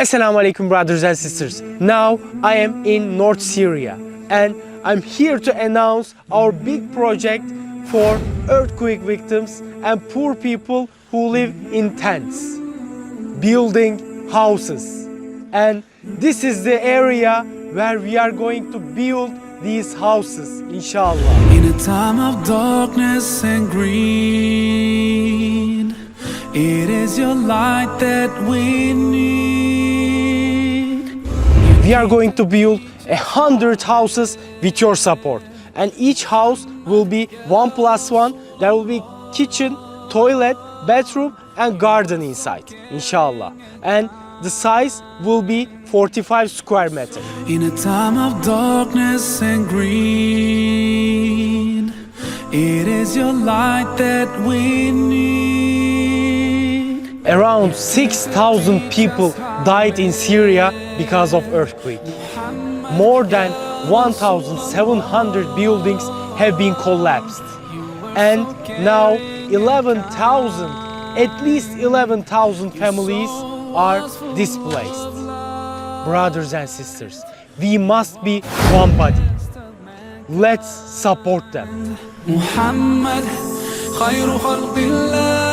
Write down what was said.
Assalamu alaikum, brothers and sisters. Now I am in North Syria and I'm here to announce our big project for earthquake victims and poor people who live in tents, building houses. And this is the area where we are going to build these houses, inshallah. In a time of darkness and green, it is your light that we need. We are going to build 100 houses with your support, and each house will be 1+1. There will be kitchen, toilet, bathroom and garden inside, inshallah. And the size will be 45 square meters. In a time of darkness and green, it is your light that we need. Around 6,000 people died in Syria because of earthquake. More than 1,700 buildings have been collapsed. And now at least 11,000 families are displaced. Brothers and sisters, we must be one body. Let's support them. Muhammad, khayru khalqillah.